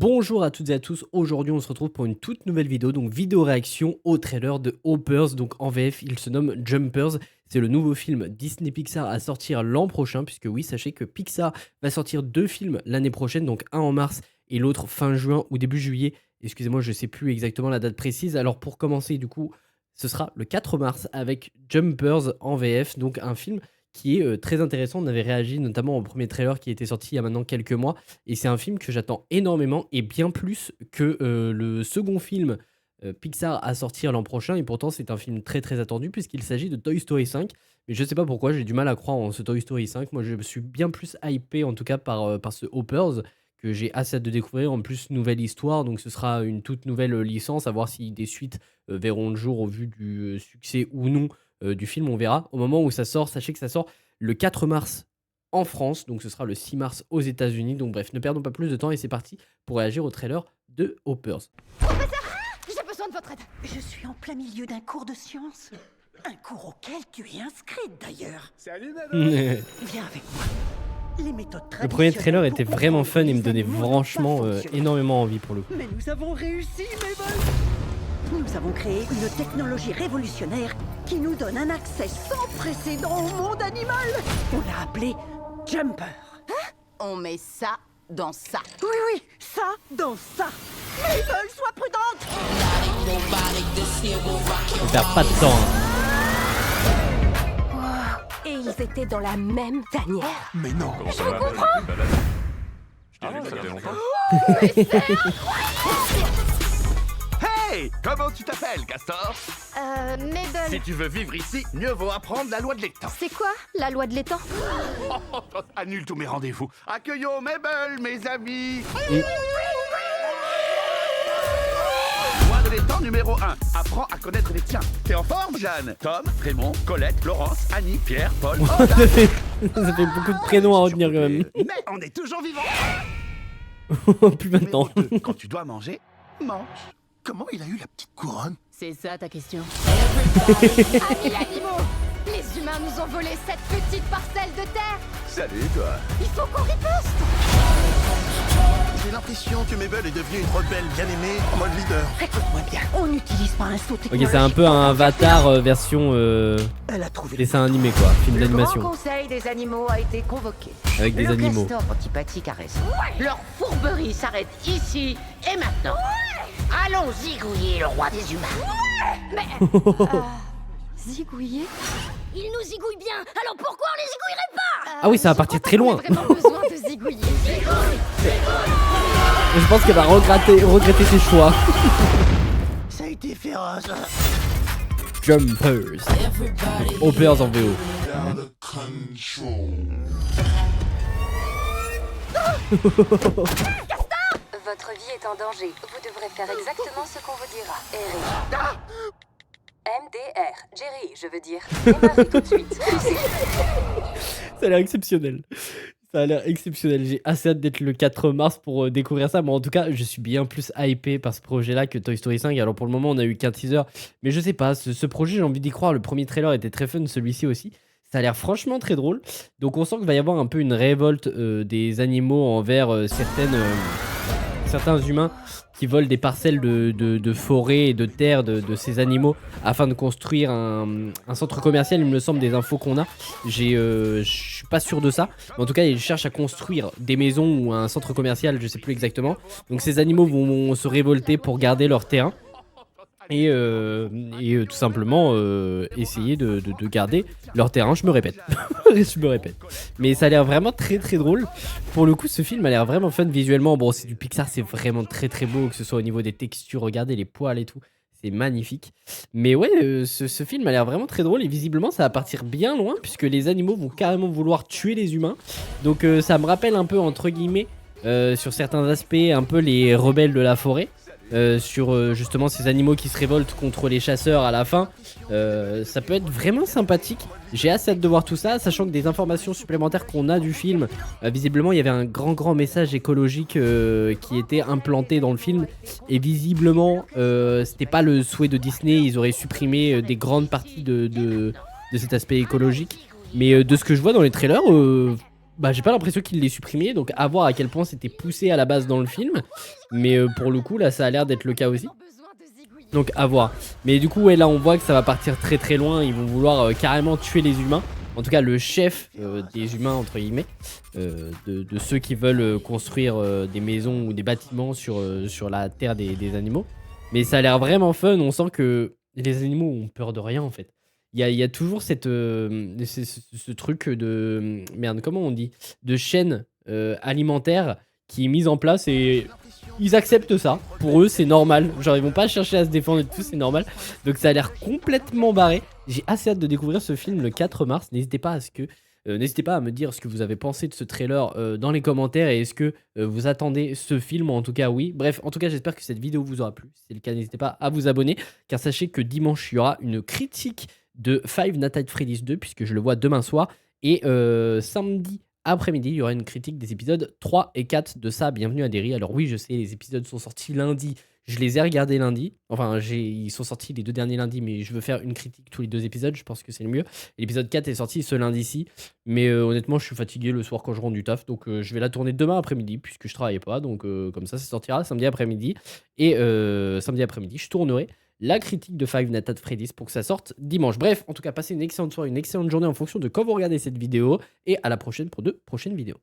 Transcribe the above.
Bonjour à toutes et à tous, aujourd'hui on se retrouve pour une toute nouvelle vidéo, donc vidéo réaction au trailer de Hoppers, donc en VF il se nomme Jumpers, c'est le nouveau film Disney Pixar à sortir l'an prochain, puisque oui, sachez que Pixar va sortir 2 films l'année prochaine, donc un en mars et l'autre fin juin ou début juillet, excusez-moi je sais plus exactement la date précise, alors pour commencer du coup ce sera le 4 mars avec Jumpers en VF, donc un film qui est très intéressant. On avait réagi notamment au premier trailer qui était sorti il y a maintenant quelques mois. Et c'est un film que j'attends énormément et bien plus que le second film Pixar à sortir l'an prochain. Et pourtant, c'est un film très très attendu puisqu'il s'agit de Toy Story 5. Mais je sais pas pourquoi, j'ai du mal à croire en ce Toy Story 5. Moi, je suis bien plus hypé en tout cas par ce Hoppers que j'ai assez hâte de découvrir. En plus, nouvelle histoire, donc ce sera une toute nouvelle licence. À voir si des suites verront le jour au vu du succès ou non du film, on verra. Au moment où ça sort, sachez que ça sort le 4 mars en France, donc ce sera le 6 mars aux États-Unis. Donc bref, ne perdons pas plus de temps et c'est parti pour réagir au trailer de Hoppers. J'ai besoin de votre aide. Je suis en plein milieu d'un cours de sciences. Un cours auquel tu es inscrite d'ailleurs. Salut Viens avec moi. Les méthodes Le premier trailer traditionnelles était pour vraiment comprendre fun et me les donnait animaux n'ont pas franchement fonctionné. énormément envie pour le coup. Mais nous avons réussi, Mabel. Nous avons créé une technologie révolutionnaire qui nous donne un accès sans précédent au monde animal. On l'a appelé Jumper. On met ça dans ça. Oui, ça dans ça. Mabel, sois prudente. On perd pas de temps. Et ils étaient dans la même tanière. Mais non. Comment ça va? Je t'ai vu, ça fait longtemps. Hey, comment tu t'appelles, Castor? Mabel. Si tu veux vivre ici, mieux vaut apprendre la loi de l'étang. C'est quoi, la loi de l'étang? Annule tous mes rendez-vous. Accueillons Mabel, mes amis. Loi de l'étang numéro 1. Apprends à connaître les tiens. T'es en forme, Jeanne? Tom, Raymond, Colette, Laurence, Annie, Pierre, Paul. ça fait beaucoup de prénoms à retenir quand même. Mais on est toujours vivants. Plus maintenant. Numéro 2. Quand tu dois manger, mange. Comment il a eu la petite couronne? C'est ça ta question. Amis animaux, les humains nous ont volé cette petite parcelle de terre. Salut, toi. Il faut qu'on riposte. J'ai l'impression que Mabel est devenue une rebelle bien aimée en mode leader. Écoute-moi bien. On n'utilise pas un saut Ok, technologique. c'est un peu un Avatar version Elle a trouvé. dessin animé quoi, film Le Grand d'animation Conseil des animaux a été convoqué. avec des Le animaux. castor antipathique a raison. Leur fourberie s'arrête ici et maintenant. Allons zigouiller le roi des humains. Zigouiller. Ils nous zigouillent bien, alors pourquoi on les zigouillerait pas? Ah oui, ça va partir très loin. On a vraiment besoin de zigouiller. Je pense qu'elle va regretter ses choix. Ça a été féroce. Jumpers. Hoppers en VO. Votre vie est en danger. Vous devrez faire exactement ce qu'on vous dira. Eric. MDR. Jerry, je veux dire. Démarrez tout de suite. Ça a l'air exceptionnel. Ça a l'air exceptionnel. J'ai assez hâte d'être le 4 mars pour découvrir ça. Mais en tout cas, je suis bien plus hypé par ce projet-là que Toy Story 5. Alors pour le moment, on a eu qu'un teaser. Mais je sais pas, ce projet, j'ai envie d'y croire. Le premier trailer était très fun, celui-ci aussi. Ça a l'air franchement très drôle. Donc on sent qu'il va y avoir un peu une révolte des animaux envers certains humains qui volent des parcelles de forêt et de terre de ces animaux afin de construire un centre commercial, il me semble, des infos qu'on a. Je suis pas sûr de ça. Mais en tout cas, ils cherchent à construire des maisons ou un centre commercial, je sais plus exactement. Donc ces animaux vont se révolter pour garder leur terrain. Et tout simplement essayer de garder leur terrain. Je me répète. Je me répète. Mais ça a l'air vraiment très très drôle. Pour le coup, ce film a l'air vraiment fun visuellement. Bon, c'est du Pixar, c'est vraiment très très beau, que ce soit au niveau des textures. Regardez les poils et tout. C'est magnifique. Mais ouais, ce film a l'air vraiment très drôle. Et visiblement, ça va partir bien loin, puisque les animaux vont carrément vouloir tuer les humains. Donc ça me rappelle un peu, entre guillemets, sur certains aspects, un peu les rebelles de la forêt. Sur justement ces animaux qui se révoltent contre les chasseurs à la fin. Ça peut être vraiment sympathique. J'ai assez hâte de voir tout ça, sachant que des informations supplémentaires qu'on a du film, visiblement il y avait un grand message écologique qui était implanté dans le film. Et visiblement c'était pas le souhait de Disney, ils auraient supprimé des grandes parties de cet aspect écologique. Mais de ce que je vois dans les trailers, bah, j'ai pas l'impression qu'il l'ait supprimé, donc à voir à quel point c'était poussé à la base dans le film. Mais pour le coup, là, ça a l'air d'être le cas aussi. Donc à voir. Mais du coup, ouais, là, on voit que ça va partir très très loin. Ils vont vouloir carrément tuer les humains. En tout cas, le chef des humains, entre guillemets, de ceux qui veulent construire des maisons ou des bâtiments sur la terre des animaux. Mais ça a l'air vraiment fun. On sent que les animaux ont peur de rien, en fait. Il y a toujours ce truc de... Merde, comment on dit? De chaîne alimentaire qui est mise en place et ils acceptent ça. Pour eux, c'est normal. Genre, ils vont pas chercher à se défendre et tout, c'est normal. Donc ça a l'air complètement barré. J'ai assez hâte de découvrir ce film le 4 mars. N'hésitez pas à me dire ce que vous avez pensé de ce trailer dans les commentaires et est-ce que vous attendez ce film, en tout cas oui. Bref, en tout cas j'espère que cette vidéo vous aura plu. Si c'est le cas, n'hésitez pas à vous abonner car sachez que dimanche il y aura une critique de Five Nights at Freddy's 2 puisque je le vois demain soir et samedi après-midi il y aura une critique des épisodes 3 et 4 de ça, Bienvenue à Derry. Alors oui je sais, les épisodes sont sortis lundi. Je les ai regardés lundi, enfin ils sont sortis les 2 derniers lundis, mais je veux faire une critique tous les 2 épisodes, je pense que c'est le mieux. L'épisode 4 est sorti ce lundi-ci, mais honnêtement je suis fatigué le soir quand je rentre du taf, donc je vais la tourner demain après-midi, puisque je travaille pas, donc comme ça sortira samedi après-midi, et samedi après-midi je tournerai la critique de Five Nights at Freddy's pour que ça sorte dimanche. Bref, en tout cas passez une excellente soirée, une excellente journée en fonction de quand vous regardez cette vidéo, et à la prochaine pour de prochaines vidéos.